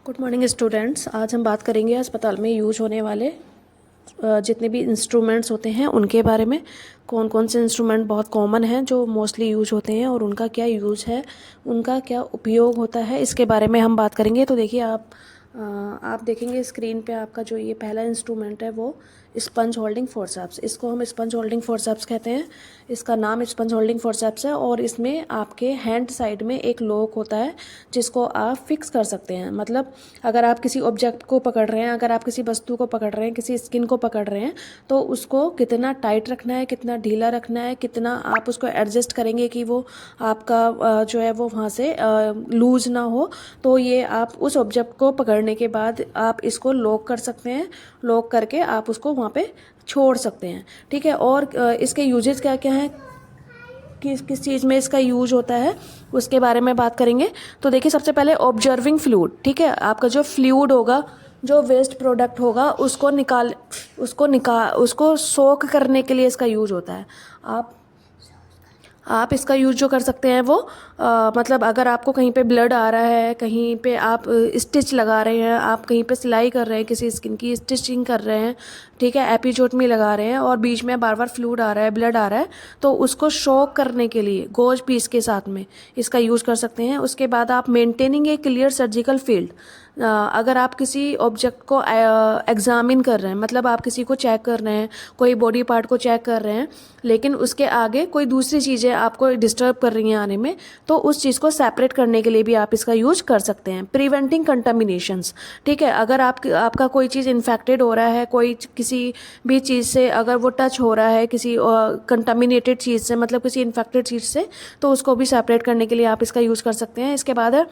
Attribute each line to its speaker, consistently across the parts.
Speaker 1: Good morning students. आज हम बात करेंगे अस्पताल में यूज होने वाले जितने भी इंस्ट्रूमेंट्स होते हैं उनके बारे में। कौन कौन से इंस्ट्रूमेंट बहुत कॉमन हैं जो मोस्टली यूज होते हैं और उनका क्या यूज है, उनका क्या उपयोग होता है, इसके बारे में हम बात करेंगे। तो देखिए आप देखेंगे स्क्रीन पे आपका जो ये पहला इंस्ट्रूमेंट है वो स्पंज होल्डिंग फोर्सेप्स। इसको हम स्पंज होल्डिंग फोर्सेप्स कहते हैं। इसका नाम स्पंज होल्डिंग फोर्सेप्स है और इसमें आपके हैंड साइड में एक लॉक होता है जिसको आप फिक्स कर सकते हैं। मतलब अगर आप किसी ऑब्जेक्ट को पकड़ रहे हैं, अगर आप किसी वस्तु को पकड़ रहे हैं, किसी स्किन को पकड़ रहे हैं, तो उसको कितना टाइट रखना है, कितना ढीला रखना है, कितना आप उसको एडजस्ट करेंगे कि वो आपका जो है वो वहाँ से लूज ना हो। तो ये आप उस ऑब्जेक्ट को पकड़ने के बाद आप इसको लॉक कर सकते हैं। लॉक करके आप उसको वहाँ पे छोड़ सकते हैं। ठीक है। और इसके यूजेस क्या क्या हैं, किस किस चीज़ में इसका यूज होता है, उसके बारे में बात करेंगे। तो देखिए सबसे पहले ऑब्जर्विंग फ्लूइड। ठीक है। आपका जो फ्लूइड होगा, जो वेस्ट प्रोडक्ट होगा, उसको सोक करने के लिए इसका यूज होता है। आप इसका यूज जो कर सकते हैं वो मतलब अगर आपको कहीं पे ब्लड आ रहा है, कहीं पे आप स्टिच लगा रहे हैं, आप कहीं पे सिलाई कर रहे हैं, किसी स्किन की स्टिचिंग कर रहे हैं, ठीक है, एपिजोटमी लगा रहे हैं और बीच में बार बार फ्लूइड आ रहा है, ब्लड आ रहा है, तो उसको शॉक करने के लिए गोज पीस के साथ में इसका यूज़ कर सकते हैं। उसके बाद आप मेंटेनिंग ए क्लियर सर्जिकल फील्ड। अगर आप किसी ऑब्जेक्ट को एग्जामिन कर रहे हैं, मतलब आप किसी को चेक कर रहे हैं, कोई बॉडी पार्ट को चेक कर रहे हैं, लेकिन उसके आगे कोई दूसरी चीज़ें आपको डिस्टर्ब कर रही हैं आने में, तो उस चीज़ को सेपरेट करने के लिए भी आप इसका यूज कर सकते हैं। प्रिवेंटिंग कंटामिनेशंस। ठीक है। अगर आपका कोई चीज़ इन्फेक्टेड हो रहा है, कोई किसी भी चीज़ से अगर वो टच हो रहा है किसी कंटामिनेटेड चीज़ से, मतलब किसी इन्फेक्टेड चीज़ से, तो उसको भी सेपरेट करने के लिए आप इसका यूज़ कर सकते हैं। इसके बाद है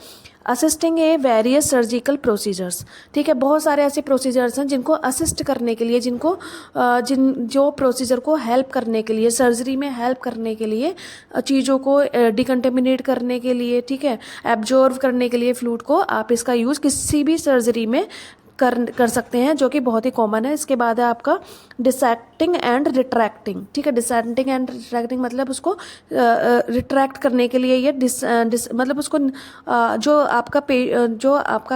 Speaker 1: असिस्टिंग ए वेरियस सर्जिकल प्रोसीजर्स। ठीक है। बहुत सारे ऐसे प्रोसीजर्स हैं जिनको असिस्ट करने के लिए, जो प्रोसीजर को हेल्प करने के लिए, सर्जरी में हेल्प करने के लिए, चीज़ों को डिकंटेमिनेट करने के लिए, ठीक है, एब्जॉर्व करने के लिए फ्लूइड को आप इसका यूज़ किसी भी सर्जरी में कर सकते हैं, जो कि बहुत ही कॉमन है। इसके बाद है आपका डिसेक्टिंग एंड रिट्रैक्टिंग। ठीक है। डिसेक्टिंग एंड रिट्रैक्टिंग मतलब उसको रिट्रैक्ट करने के लिए ये मतलब उसको जो आपका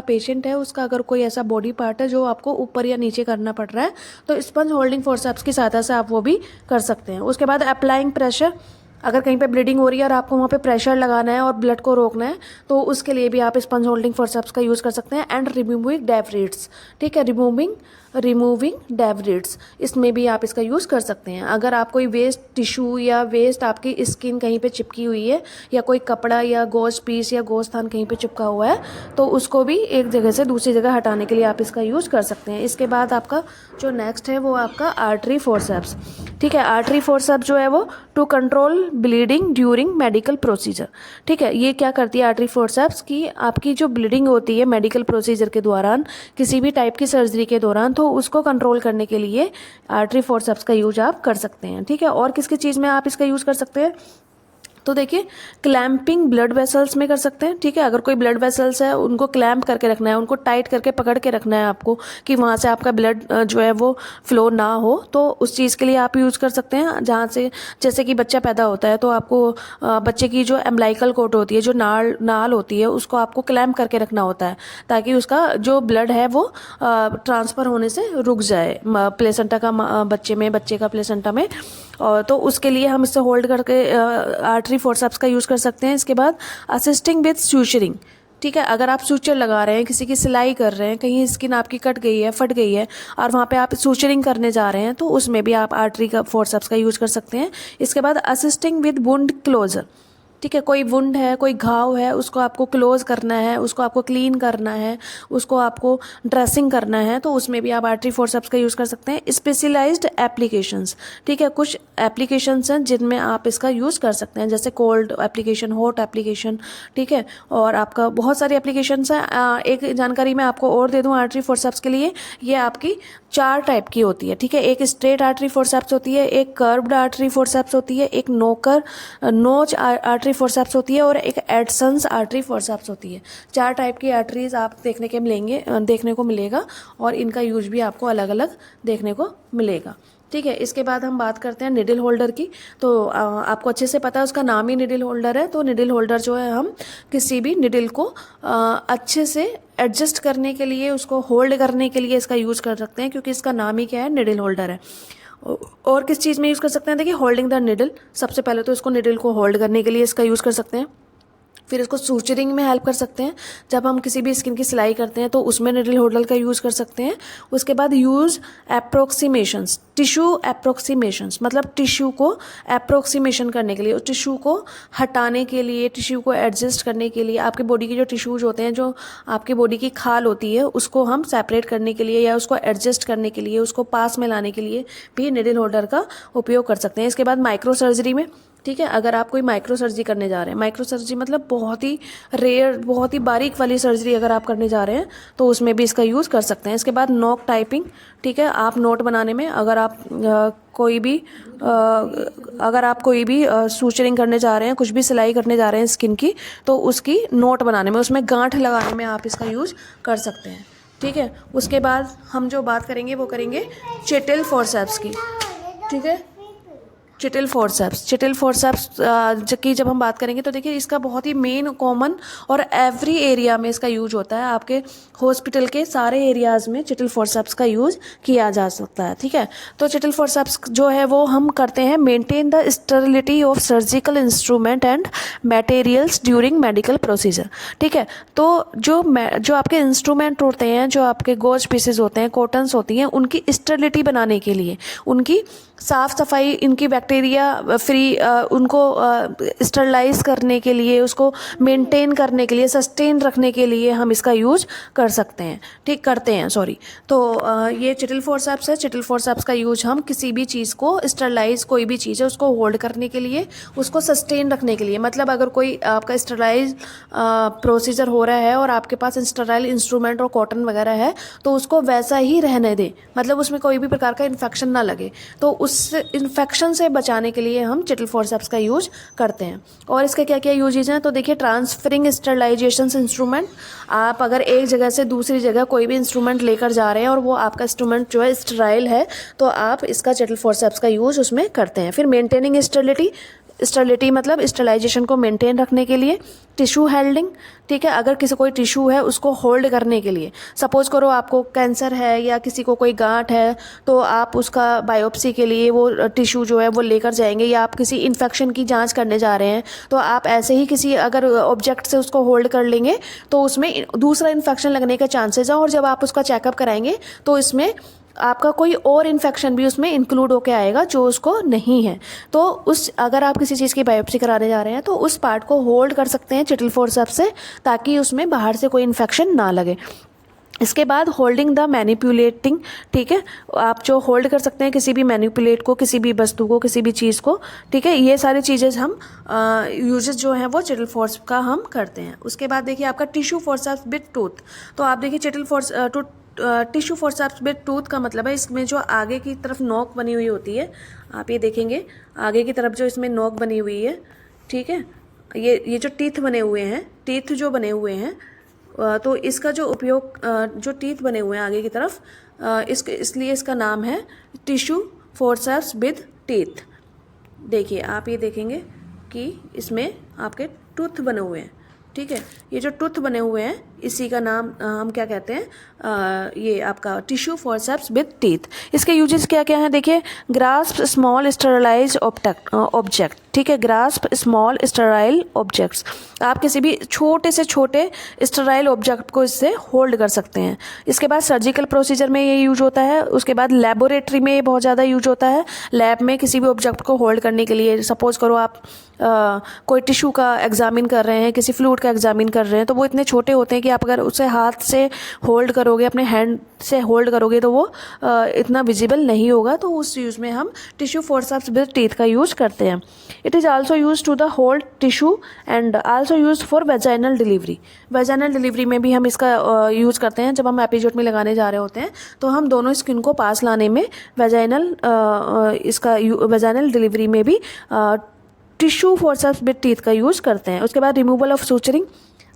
Speaker 1: पेशेंट है उसका अगर कोई ऐसा बॉडी पार्ट है जो आपको ऊपर या नीचे करना पड़ रहा है, तो स्पंज होल्डिंग फोर्सेप्स की सहायता से आप वो भी कर सकते हैं। उसके बाद अप्लाइंग प्रेशर। अगर कहीं पे ब्लीडिंग हो रही है और आपको वहाँ पे प्रेशर लगाना है और ब्लड को रोकना है, तो उसके लिए भी आप स्पंज होल्डिंग फोर्सेप्स का यूज़ कर सकते हैं। And removing debris. ठीक है। रिमूविंग डेब्रिड्स, इसमें भी आप इसका यूज़ कर सकते हैं। अगर आप कोई वेस्ट टिश्यू या वेस्ट आपकी स्किन कहीं पे चिपकी हुई है, या कोई कपड़ा या गोश्त पीस या गोश्त थान कहीं पे चिपका हुआ है, तो उसको भी एक जगह से दूसरी जगह हटाने के लिए आप इसका यूज़ कर सकते हैं। इसके बाद आपका जो नेक्स्ट है वो आपका आर्टरी फोर्सेप्स। ठीक है। आर्टरी फोर्सेप्स जो है वो to control bleeding during medical procedure. ठीक है। ये क्या करती है आर्टरी फोर्सेप्स की, आपकी जो ब्लीडिंग होती है मेडिकल प्रोसीजर के दौरान, किसी भी टाइप की सर्जरी के दौरान, तो उसको कंट्रोल करने के लिए आर्टरी फोर्सेप्स का यूज आप कर सकते हैं। ठीक है। और किस किस चीज़ में आप इसका यूज़ कर सकते हैं, तो देखिए क्लैंपिंग ब्लड वेसल्स में कर सकते हैं। ठीक है। अगर कोई ब्लड वेसल्स है उनको क्लैंप करके रखना है, उनको टाइट करके पकड़ के रखना है आपको, कि वहाँ से आपका ब्लड जो है वो फ्लो ना हो, तो उस चीज़ के लिए आप यूज़ कर सकते हैं। जहाँ से जैसे कि बच्चा पैदा होता है तो आपको बच्चे की जो एम्बलाइकल कॉर्ड होती है, जो नाल होती है, उसको आपको क्लैंप करके रखना होता है ताकि उसका जो ब्लड है वो ट्रांसफ़र होने से रुक जाए प्लेसेंटा का बच्चे का प्लेसेंटा में। और तो उसके लिए हम इससे होल्ड करके आर्टरी फोर्सेप्स का यूज़ कर सकते हैं। इसके बाद असिस्टिंग विद सूचरिंग। ठीक है। अगर आप सूचर लगा रहे हैं, किसी की सिलाई कर रहे हैं, कहीं स्किन आपकी कट गई है, फट गई है, और वहाँ पे आप सूचरिंग करने जा रहे हैं, तो उसमें भी आप आर्टरी का फोर्सेप्स का यूज़ कर सकते हैं। इसके बाद असिस्टिंग विद वुंड क्लोजर। ठीक है। कोई वुंड है, कोई घाव है, उसको आपको क्लोज करना है, उसको आपको क्लीन करना है, उसको आपको ड्रेसिंग करना है, तो उसमें भी आप आर्टरी फोर्सेप्स का यूज़ कर सकते हैं। Specialised applications. ठीक है। कुछ एप्लीकेशंस हैं जिनमें आप इसका यूज़ कर सकते हैं, जैसे कोल्ड एप्लीकेशन, हॉट एप्लीकेशन। ठीक है। और आपका बहुत सारी एप्लीकेशंस हैं। एक जानकारी मैं आपको और दे दूँ आर्टरी फोर्सेप्स के लिए, ये आपकी 4 टाइप की होती है। ठीक है। एक स्ट्रेट आर्टरी फोर्सेप्स होती है, एक कर्व्ड आर्टरी फोर्सेप्स होती है, एक नोच आर्टरी फोर्सेप्स होती है, और एक एडसन्स आर्टरी फोर्सेप्स होती है। 4 टाइप की आर्टरीज आप देखने को मिलेगा, और इनका यूज भी आपको अलग अलग देखने को मिलेगा। ठीक है। इसके बाद हम बात करते हैं निडल होल्डर की। तो आपको अच्छे से पता है उसका नाम ही निडल होल्डर है। तो निडल होल्डर जो है हम किसी भी निडल को अच्छे से एडजस्ट करने के लिए, उसको होल्ड करने के लिए इसका यूज़ कर सकते हैं, क्योंकि इसका नाम ही क्या है, निडल होल्डर है। और किस चीज़ में यूज़ कर सकते हैं, देखिए होल्डिंग द निडल। सबसे पहले तो इसको निडल को होल्ड करने के लिए इसका यूज़ कर सकते हैं। फिर इसको सूचरिंग में हेल्प कर सकते हैं, जब हम किसी भी स्किन की सिलाई करते हैं तो उसमें निडल होल्डर का यूज़ कर सकते हैं। उसके बाद यूज़ अप्रोक्सीमेशंस, टिश्यू अप्रोक्सीमेशंस, मतलब टिश्यू को अप्रोक्सीमेशन करने के लिए, उस टिश्यू को हटाने के लिए, टिश्यू को एडजस्ट करने के लिए, आपके बॉडी के जो टिश्यूज होते हैं, जो आपकी बॉडी की खाल होती है, उसको हम सेपरेट करने के लिए या उसको एडजस्ट करने के लिए, उसको पास में लाने के लिए भी निडल होल्डर का उपयोग कर सकते हैं। इसके बाद माइक्रो सर्जरी में, ठीक है, अगर आप कोई माइक्रो सर्जरी करने जा रहे हैं, माइक्रो सर्जरी मतलब बहुत ही रेयर, बहुत ही बारीक वाली सर्जरी अगर आप करने जा रहे हैं तो उसमें भी इसका यूज़ कर सकते हैं। इसके बाद नोट टाइपिंग, ठीक है, आप नोट बनाने में अगर आप कोई भी सूचरिंग करने जा रहे हैं, कुछ भी सिलाई करने जा रहे हैं स्किन की, तो उसकी नोट बनाने में, उसमें गांठ लगाने में आप इसका यूज़ कर सकते हैं। ठीक है। उसके बाद हम जो बात करेंगे वो करेंगे चिटिल फोर्सेप्स की। ठीक है, चिटिल फोर्सेप्स की जब हम बात करेंगे तो देखिए इसका बहुत ही मेन, कॉमन और एवरी एरिया में इसका यूज होता है। आपके हॉस्पिटल के सारे एरियाज़ में चिटिल फोर्सेप्स का यूज किया जा सकता है। ठीक है। तो चिटिल फोर्सेप्स जो है वो हम करते हैं maintain the sterility of surgical instrument and materials during medical procedure. ठीक है। तो जो आपके इंस्ट्रूमेंट होते हैं, जो आपके गोज पीसेज होते हैं, कॉटन्स होती हैं, उनकी स्टेरिलिटी बनाने के लिए, उनकी साफ़ सफाई, इनकी बैक्टीरिया फ्री, उनको स्टरलाइज करने के लिए, उसको मेंटेन करने के लिए, सस्टेन रखने के लिए हम इसका यूज कर सकते हैं। ठीक, करते हैं, सॉरी। तो ये चिटिल फोर्सेप्स है। चिटिल फोर्सेप्स का यूज हम किसी भी चीज़ को स्टरलाइज, कोई भी चीज़ है उसको होल्ड करने के लिए, उसको सस्टेन रखने के लिए, मतलब अगर कोई आपका स्टरलाइज प्रोसीजर हो रहा है और आपके पास स्टरलाइज इंस्ट्रूमेंट और कॉटन वगैरह है, तो उसको वैसा ही रहने दें, मतलब उसमें कोई भी प्रकार का इन्फेक्शन ना लगे। तो उस इन्फेक्शन से बचाने के लिए हम चिटिल फोर्सेप्स का यूज करते हैं। और इसके क्या क्या यूजेज हैं, तो देखिए ट्रांसफरिंग स्टरलाइजेशन इंस्ट्रूमेंट, आप अगर एक जगह से दूसरी जगह कोई भी इंस्ट्रूमेंट लेकर जा रहे हैं और वो आपका इंस्ट्रूमेंट जो है स्टराइल है, तो आप इसका चिटिल फोर्सेप्स का यूज उसमें करते हैं। फिर मेंटेनिंग स्टेरिलिटी मतलब स्टेरिलाइजेशन को मेंटेन रखने के लिए। टिश्यू हेल्डिंग, ठीक है, अगर किसी कोई टिश्यू है उसको होल्ड करने के लिए, सपोज करो आपको कैंसर है या किसी को कोई गांठ है, तो आप उसका बायोप्सी के लिए वो टिश्यू जो है वो लेकर जाएंगे, या आप किसी इन्फेक्शन की जांच करने जा रहे हैं, तो आप ऐसे ही किसी अगर ऑब्जेक्ट से उसको होल्ड कर लेंगे तो उसमें दूसरा इन्फेक्शन लगने के चांसेस हैं, और जब आप उसका चेकअप कराएंगे तो इसमें आपका कोई और इन्फेक्शन भी उसमें इंक्लूड होके आएगा जो उसको नहीं है। तो अगर आप किसी चीज़ की बायोप्सी कराने जा रहे हैं तो उस पार्ट को होल्ड कर सकते हैं चिटिल फोर्सेप्स से, ताकि उसमें बाहर से कोई इन्फेक्शन ना लगे। इसके बाद होल्डिंग द मैनिपुलेटिंग, ठीक है, आप जो होल्ड कर सकते हैं किसी भी मैनिपुलेट को, किसी भी वस्तु को, किसी भी चीज़ को। ठीक है, ये सारी चीज़ें हम यूजेस जो हैं वो चिटिल फोर्स का हम करते हैं। उसके बाद देखिए आपका टिश्यू फोर्सेप्स विद टूथ। तो आप देखिए Cheatle forceps tissue forceps with tooth का मतलब है इसमें जो आगे की तरफ नोक बनी हुई होती है, आप ये देखेंगे आगे की तरफ जो इसमें नोक बनी हुई है, ठीक है, ये जो टीथ बने हुए हैं, टीथ जो बने हुए हैं, तो इसका जो उपयोग, जो टीथ बने हुए हैं आगे की तरफ, इसलिए इसका नाम है टिश्यू फोर्सेप्स विद टीथ। देखिए आप ये देखेंगे कि इसमें आपके टूथ बने हुए हैं। ठीक है, ये जो टूथ बने हुए हैं इसी का नाम हम क्या कहते हैं, ये आपका टिश्यू फोर्सेप्स विद टीथ। इसके यूजेस क्या क्या हैं, देखिए ग्रास्प स्मॉल स्टेरिलाइज ऑब्जेक्ट, ठीक है, ग्रास्प स्मॉल स्टेराइल ऑब्जेक्ट्स, आप किसी भी छोटे से छोटे स्टेराइल ऑब्जेक्ट को इससे होल्ड कर सकते हैं। इसके बाद सर्जिकल प्रोसीजर में ये यूज होता है। उसके बाद लेबोरेटरी में ये बहुत ज़्यादा यूज होता है, लैब में किसी भी ऑब्जेक्ट को होल्ड करने के लिए। सपोज करो आप कोई टिश्यू का एग्जामिन कर रहे हैं, किसी फ्लूइड का एग्जामिन कर रहे हैं, तो वो इतने छोटे होते हैं कि आप अगर उसे हाथ से होल्ड करोगे, अपने हैंड से होल्ड करोगे, तो वो इतना विजिबल नहीं होगा। तो उस यूज़ में हम टिश्यू फोर्सेप्स विद टीथ का यूज करते हैं। It is also use to the hold tissue and also use for vaginal delivery. Vaginal delivery में भी हम इसका यूज़ करते हैं। जब हम एपिजोटमी लगाने जा रहे होते हैं तो हम दोनों स्किन को पास लाने में वेजाइनल डिलीवरी में भी टिश्यू फोर्सेप्स विद टीथ का यूज़ करते हैं। उसके बाद रिमूवल ऑफ सूचरिंग,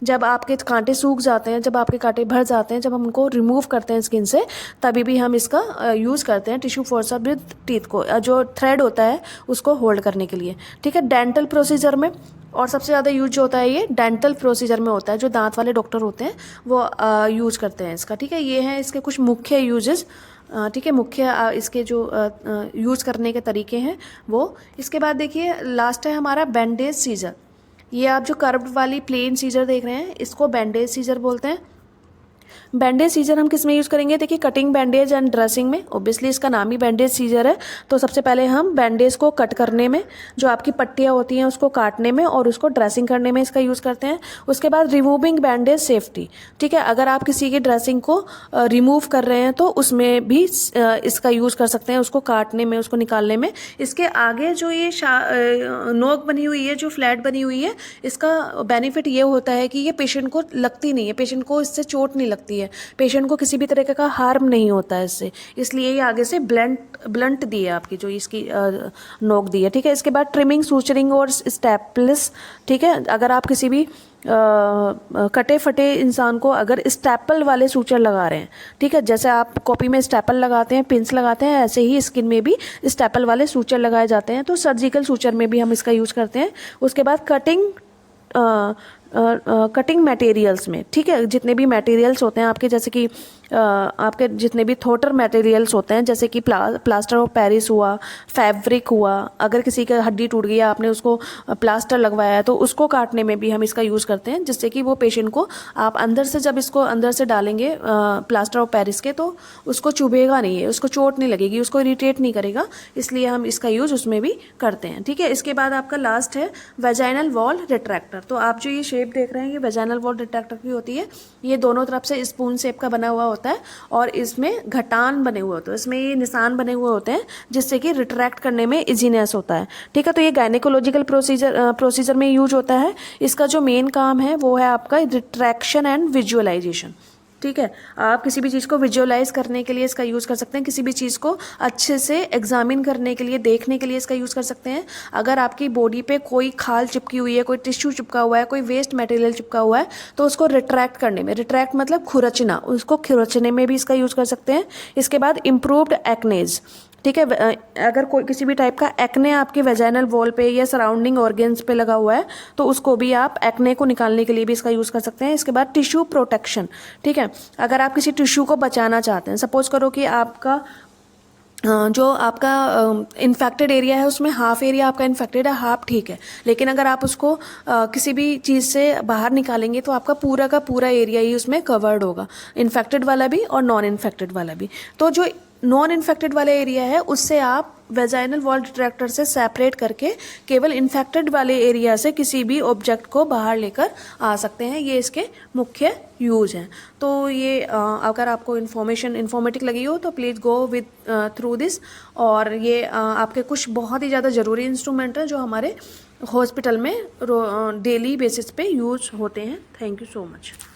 Speaker 1: जब आपके कांटे सूख जाते हैं, जब आपके कांटे भर जाते हैं, जब हम उनको रिमूव करते हैं स्किन से, तभी भी हम इसका यूज़ करते हैं टिश्यू फोर्सेप्स विद टीथ को, जो थ्रेड होता है उसको होल्ड करने के लिए। ठीक है, डेंटल प्रोसीजर में और सबसे ज़्यादा यूज जो होता है ये डेंटल प्रोसीजर में होता है, जो दांत वाले डॉक्टर होते हैं वो यूज़ करते हैं इसका। ठीक है, ये हैं इसके कुछ मुख्य यूजेस। ठीक है, मुख्य इसके जो यूज़ करने के तरीके हैं वो। इसके बाद देखिए लास्ट है हमारा बैंडेज सीजर। ये आप जो कर्व्ड वाली प्लेन सीजर देख रहे हैं इसको बैंडेज सीजर बोलते हैं। बैंडेज सीजर हम किस में यूज़ करेंगे? देखिए कटिंग बैंडेज एंड ड्रेसिंग में। ऑब्वियसली इसका नाम ही बैंडेज सीजर है, तो सबसे पहले हम बैंडेज को कट करने में, जो आपकी पट्टियाँ होती हैं उसको काटने में और उसको ड्रेसिंग करने में इसका यूज़ करते हैं। उसके बाद रिमूविंग बैंडेज सेफ्टी। ठीक है, अगर आप किसी की ड्रेसिंग को रिमूव कर रहे हैं तो उसमें भी इसका यूज़ कर सकते हैं, उसको काटने में, उसको निकालने में। इसके आगे जो ये नोक बनी हुई है, जो फ्लैट बनी हुई है, इसका बेनिफिट ये होता है कि ये पेशेंट को लगती नहीं है, पेशेंट को इससे चोट नहीं लगती है, पेशेंट को किसी भी तरह का हार्म नहीं होता है इससे, इसलिए ये आगे से ब्लंट दी है आपकी जो इसकी नोक दी है। ठीक है, इसके बाद ट्रिमिंग, सूचरिंग और स्टेपल्स। ठीक है, अगर आप किसी भी कटे फटे इंसान को अगर स्टेपल वाले सूचर लगा रहे हैं, ठीक है, जैसे आप कॉपी में स्टेपल लगाते हैं, पिंस लगाते हैं, ऐसे ही स्किन में भी स्टेपल वाले सूचर लगाए जाते हैं, तो सर्जिकल सूचर में भी हम इसका यूज़ करते हैं। उसके बाद कटिंग मटेरियल्स में। ठीक है, जितने भी मटेरियल्स होते हैं आपके, जैसे कि आपके जितने भी थोटर मटेरियल्स होते हैं, जैसे कि प्लास्टर ऑफ पेरिस हुआ, फैब्रिक हुआ, अगर किसी का हड्डी टूट गई, आपने उसको प्लास्टर लगवाया है तो उसको काटने में भी हम इसका यूज़ करते हैं, जिससे कि वो पेशेंट को आप अंदर से, जब इसको अंदर से डालेंगे प्लास्टर ऑफ पेरिस के, तो उसको चुभेगा नहीं है, उसको चोट नहीं लगेगी, उसको इरिटेट नहीं करेगा, इसलिए हम इसका यूज़ उसमें भी करते हैं। ठीक है, इसके बाद आपका लास्ट है वेजाइनल वॉल रिट्रैक्टर। तो आप जो ये शेप देख रहे हैं ये वेजाइनल वॉल रिट्रैक्टर की होती है। ये दोनों तरफ से स्पून शेप का बना हुआ होता है और इसमें घटान बने हुए होते हैं, इसमें ये निशान बने हुए होते हैं, जिससे कि रिट्रैक्ट करने में इजीनेस होता है। ठीक है, तो ये गायनेकोलॉजिकल प्रोसीजर में यूज होता है। इसका जो मेन काम है वो है आपका रिट्रैक्शन एंड विजुअलाइजेशन। ठीक है, आप किसी भी चीज़ को विजुअलाइज करने के लिए इसका यूज़ कर सकते हैं, किसी भी चीज़ को अच्छे से एग्जामिन करने के लिए, देखने के लिए इसका यूज़ कर सकते हैं। अगर आपकी बॉडी पे कोई खाल चिपकी हुई है, कोई टिश्यू चिपका हुआ है, कोई वेस्ट मटेरियल चिपका हुआ है, तो उसको रिट्रैक्ट करने में, रिट्रैक्ट मतलब खुरचना, उसको खुरचने में भी इसका यूज़ कर सकते हैं। इसके बाद इम्प्रूव्ड एक्नेज। ठीक है, अगर कोई किसी भी टाइप का एक्ने आपके वेजाइनल वॉल पे या सराउंडिंग ऑर्गन्स पे लगा हुआ है, तो उसको भी आप एक्ने को निकालने के लिए भी इसका यूज़ कर सकते हैं। इसके बाद टिश्यू प्रोटेक्शन। ठीक है, अगर आप किसी टिश्यू को बचाना चाहते हैं, सपोज करो कि आपका जो आपका इन्फेक्टेड एरिया है उसमें हाफ एरिया आपका इन्फेक्टेड है, हाफ ठीक है, लेकिन अगर आप उसको किसी भी चीज़ से बाहर निकालेंगे तो आपका पूरा का पूरा एरिया ही उसमें कवर्ड होगा, इन्फेक्टेड वाला भी और नॉन इन्फेक्टेड वाला भी। तो जो नॉन इन्फेक्टेड वाला एरिया है उससे आप वेजाइनल वॉल रिट्रैक्टर से सेपरेट करके केवल इन्फेक्टेड वाले एरिया से किसी भी ऑब्जेक्ट को बाहर लेकर आ सकते हैं। ये इसके मुख्य यूज हैं। तो ये अगर आपको इन्फॉर्मेटिव लगी हो तो please go with through this. और ये आपके कुछ बहुत ही ज़्यादा ज़रूरी इंस्ट्रूमेंट हैं जो हमारे हॉस्पिटल में डेली बेसिस पे यूज होते हैं। Thank you so much.